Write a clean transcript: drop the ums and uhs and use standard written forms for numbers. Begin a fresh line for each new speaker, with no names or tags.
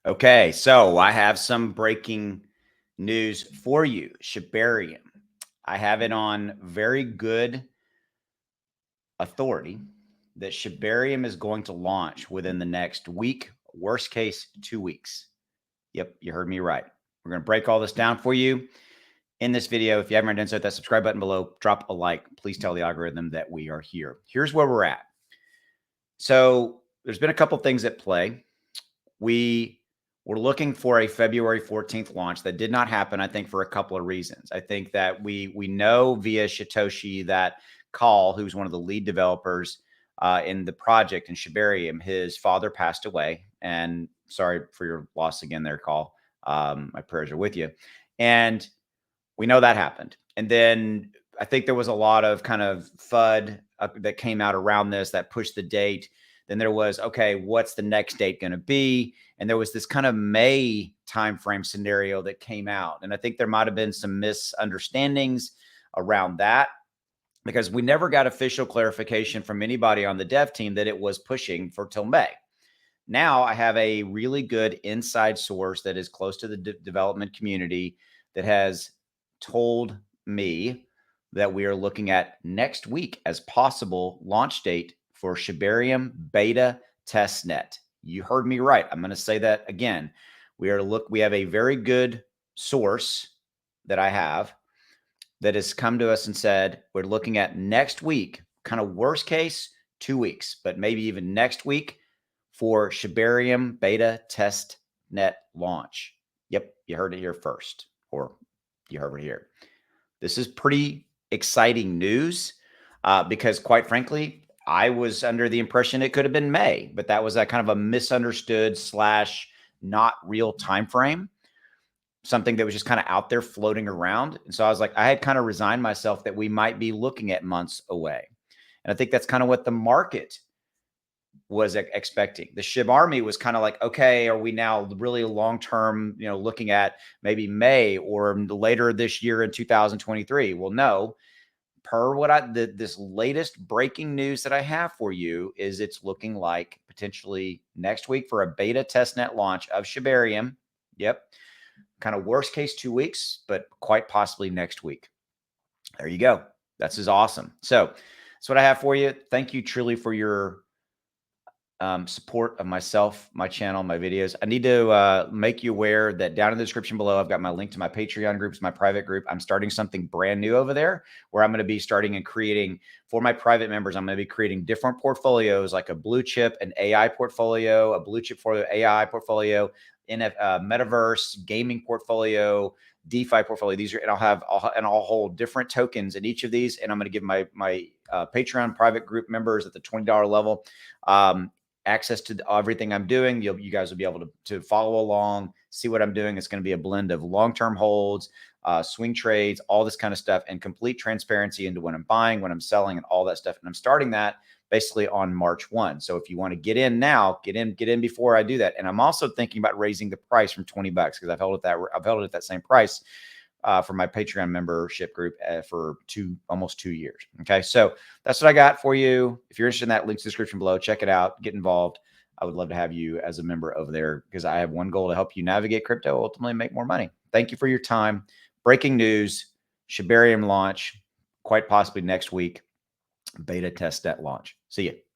Okay, so I have some breaking news for you. Shibarium. I have it on very good authority that Shibarium is going to launch within the next week, worst case, 2 weeks. Yep, you heard me right. We're going to break all this down for you in this video. If you haven't already done so, hit that subscribe button below, drop a like. Please tell the algorithm that we are here. Here's where we're at. So there's been a couple things at play. We were looking for a February 14th launch that did not happen, I think, for a couple of reasons. I think that we know via Satoshi that Call, who's one of the lead developers in the project in Shibarium, his father passed away. And sorry for your loss again there, Call. My prayers are with you. And we know that happened. And then I think there was a lot of kind of FUD that came out around this that pushed the date. Then there was, okay, what's the next date going to be? And there was this kind of May timeframe scenario that came out. And I think there might have been some misunderstandings around that because we never got official clarification from anybody on the dev team that it was pushing for till May. Now I have a really good inside source that is close to the development community that has told me that we are looking at next week as possible launch date for Shibarium beta testnet. You heard me right. I'm going to say that again. We have a very good source that I have that has come to us and said, we're looking at next week, kind of worst case, 2 weeks, but maybe even next week for Shibarium beta testnet launch. Yep, you heard it here first, or you heard it here. This is pretty exciting news because, quite frankly, I was under the impression it could have been May, but that was a kind of a misunderstood / not real time frame, something that was just kind of out there floating around. And so I was like, I had kind of resigned myself that we might be looking at months away. And I think that's kind of what the market was expecting. The SHIB army was kind of like, okay, are we now really long-term, looking at maybe May or later this year in 2023? Well, no. Per what this latest breaking news that I have for you is it's looking like potentially next week for a beta testnet launch of Shibarium. Yep. Kind of worst case 2 weeks, but quite possibly next week. There you go. That's just awesome. So that's what I have for you. Thank you truly for your support of myself, my channel, my videos. I need to make you aware that down in the description below, I've got my link to my Patreon groups, my private group. I'm starting something brand new over there where I'm going to be starting and creating for my private members. I'm going to be creating different portfolios like a blue chip, an AI portfolio, a blue chip for AI portfolio, in a metaverse gaming portfolio, DeFi portfolio. These are, and I'll hold different tokens in each of these. And I'm going to give my Patreon private group members at the $20 level access to everything I'm doing. You guys will be able to follow along, see what I'm doing. It's going to be a blend of long-term holds, swing trades, all this kind of stuff, and complete transparency into when I'm buying, when I'm selling, and all that stuff. And I'm starting that basically on March 1. So if you want to get in now, get in before I do that. And I'm also thinking about raising the price from $20 because I've held it at that same price for my Patreon membership group for almost 2 years. Okay. So that's what I got for you. If you're interested in that, link's in the description below. Check it out. Get involved. I would love to have you as a member over there because I have one goal to help you navigate crypto, ultimately make more money. Thank you for your time. Breaking news, Shibarium launch, quite possibly next week, beta testnet launch. See you.